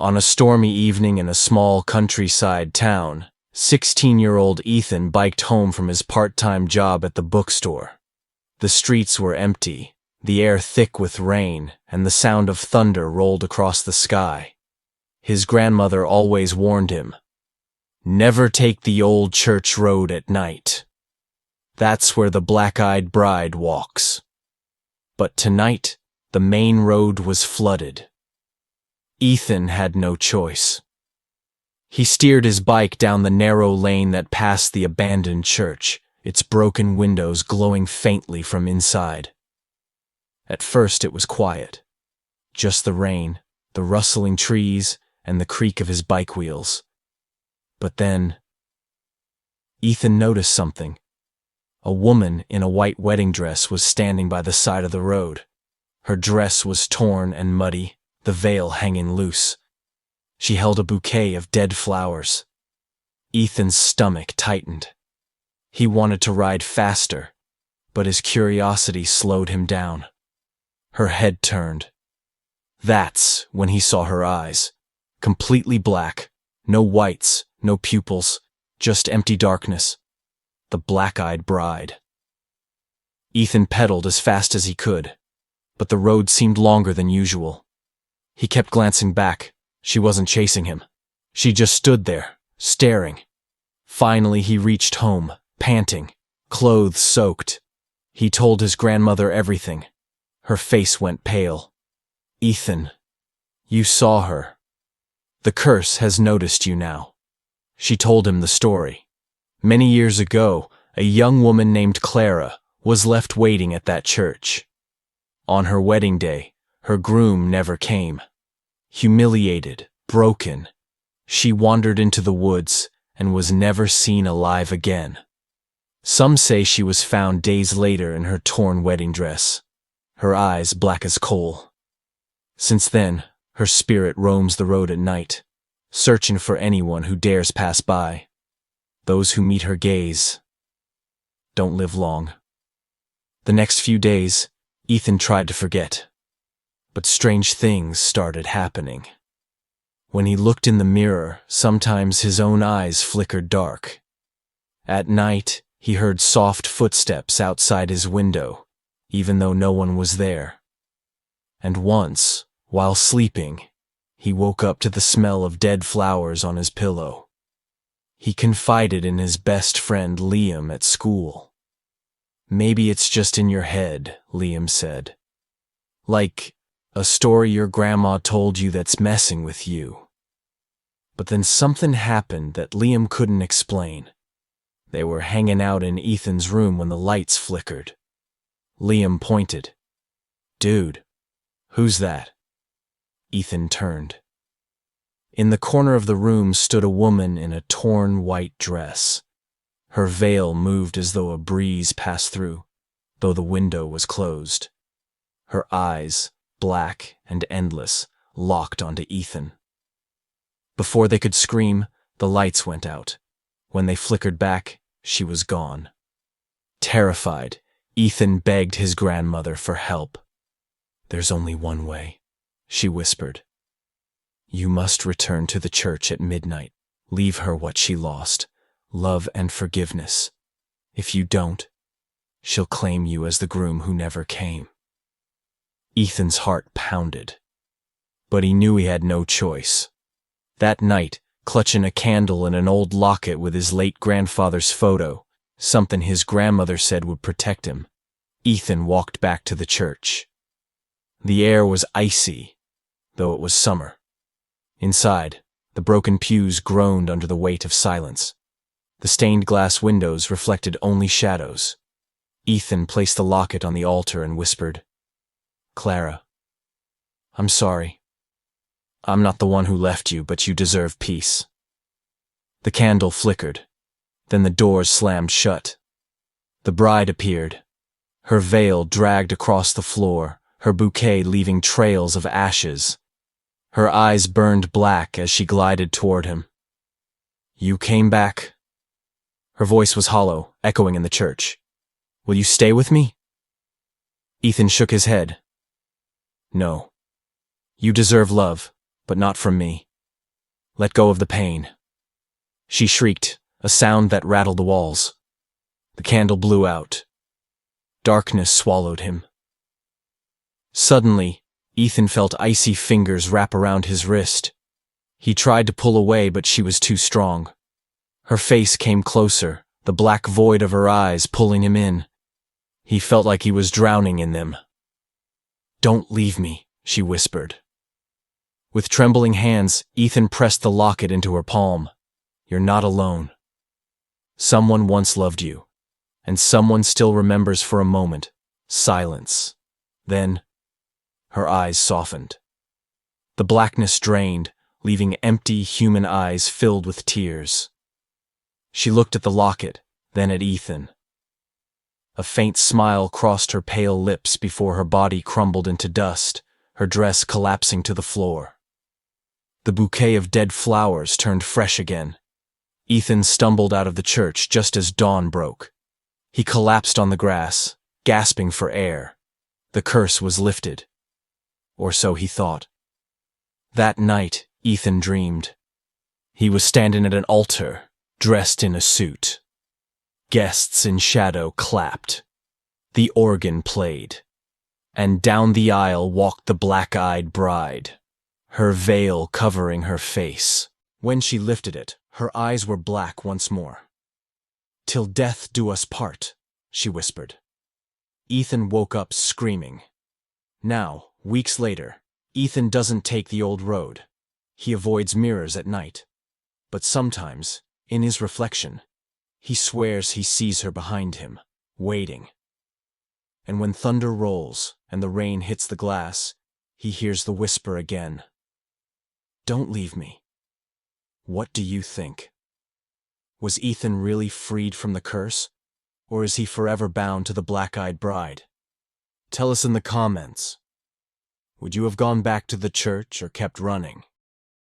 On a stormy evening in a small countryside town, 16-year-old Ethan biked home from his part-time job at the bookstore. The streets were empty, the air thick with rain, and the sound of thunder rolled across the sky. His grandmother always warned him, "Never take the old church road at night. That's where the black-eyed bride walks." But tonight, the main road was flooded. Ethan had no choice. He steered his bike down the narrow lane that passed the abandoned church, its broken windows glowing faintly from inside. At first it was quiet. Just the rain, the rustling trees, and the creak of his bike wheels. But then, Ethan noticed something. A woman in a white wedding dress was standing by the side of the road. Her dress was torn and muddy, the veil hanging loose. She held a bouquet of dead flowers. Ethan's stomach tightened. He wanted to ride faster, but his curiosity slowed him down. Her head turned. That's when he saw her eyes. Completely black, no whites, no pupils, just empty darkness. The black-eyed bride. Ethan pedaled as fast as he could, but the road seemed longer than usual. He kept glancing back. She wasn't chasing him. She just stood there, staring. Finally he reached home, panting, clothes soaked. He told his grandmother everything. Her face went pale. "Ethan, you saw her. The curse has noticed you now." She told him the story. Many years ago, a young woman named Clara was left waiting at that church. On her wedding day, her groom never came. Humiliated, broken, she wandered into the woods and was never seen alive again. Some say she was found days later in her torn wedding dress, her eyes black as coal. Since then, her spirit roams the road at night, searching for anyone who dares pass by. Those who meet her gaze don't live long. The next few days, Ethan tried to forget. But strange things started happening. When he looked in the mirror, sometimes his own eyes flickered dark. At night, he heard soft footsteps outside his window, even though no one was there. And once, while sleeping, he woke up to the smell of dead flowers on his pillow. He confided in his best friend Liam at school. "Maybe it's just in your head," Liam said. "Like a story your grandma told you that's messing with you." But then something happened that Liam couldn't explain. They were hanging out in Ethan's room when the lights flickered. Liam pointed. "Dude, who's that?" Ethan turned. In the corner of the room stood a woman in a torn white dress. Her veil moved as though a breeze passed through, though the window was closed. Her eyes, black and endless, locked onto Ethan. Before they could scream, the lights went out. When they flickered back, she was gone. Terrified, Ethan begged his grandmother for help. "There's only one way," she whispered. "You must return to the church at midnight. Leave her what she lost, love and forgiveness. If you don't, she'll claim you as the groom who never came." Ethan's heart pounded, but he knew he had no choice. That night, clutching a candle and an old locket with his late grandfather's photo, something his grandmother said would protect him, Ethan walked back to the church. The air was icy, though it was summer. Inside, the broken pews groaned under the weight of silence. The stained glass windows reflected only shadows. Ethan placed the locket on the altar and whispered, "Clara, I'm sorry. I'm not the one who left you, but you deserve peace." The candle flickered. Then the doors slammed shut. The bride appeared. Her veil dragged across the floor, her bouquet leaving trails of ashes. Her eyes burned black as she glided toward him. "You came back?" Her voice was hollow, echoing in the church. "Will you stay with me?" Ethan shook his head. "No. You deserve love, but not from me." Let go of the pain. She shrieked, a sound that rattled the walls. The candle blew out. Darkness swallowed him. Suddenly, Ethan felt icy fingers wrap around his wrist. He tried to pull away, but she was too strong. Her face came closer, the black void of her eyes pulling him in. He felt like he was drowning in them. "Don't leave me," she whispered. With trembling hands, Ethan pressed the locket into her palm. "You're not alone. Someone once loved you, and someone still remembers for a moment." Silence. Then, her eyes softened. The blackness drained, leaving empty human eyes filled with tears. She looked at the locket, then at Ethan. A faint smile crossed her pale lips before her body crumbled into dust, her dress collapsing to the floor. The bouquet of dead flowers turned fresh again. Ethan stumbled out of the church just as dawn broke. He collapsed on the grass, gasping for air. The curse was lifted. Or so he thought. That night, Ethan dreamed. He was standing at an altar, dressed in a suit. Guests in shadow clapped. The organ played. And down the aisle walked the black-eyed bride, her veil covering her face. When she lifted it, her eyes were black once more. "Till death do us part," she whispered. Ethan woke up screaming. Now, weeks later, Ethan doesn't take the old road. He avoids mirrors at night. But sometimes, in his reflection, he swears he sees her behind him, waiting. And when thunder rolls and the rain hits the glass, he hears the whisper again. "Don't leave me." What do you think? Was Ethan really freed from the curse? Or is he forever bound to the black-eyed bride? Tell us in the comments. Would you have gone back to the church or kept running?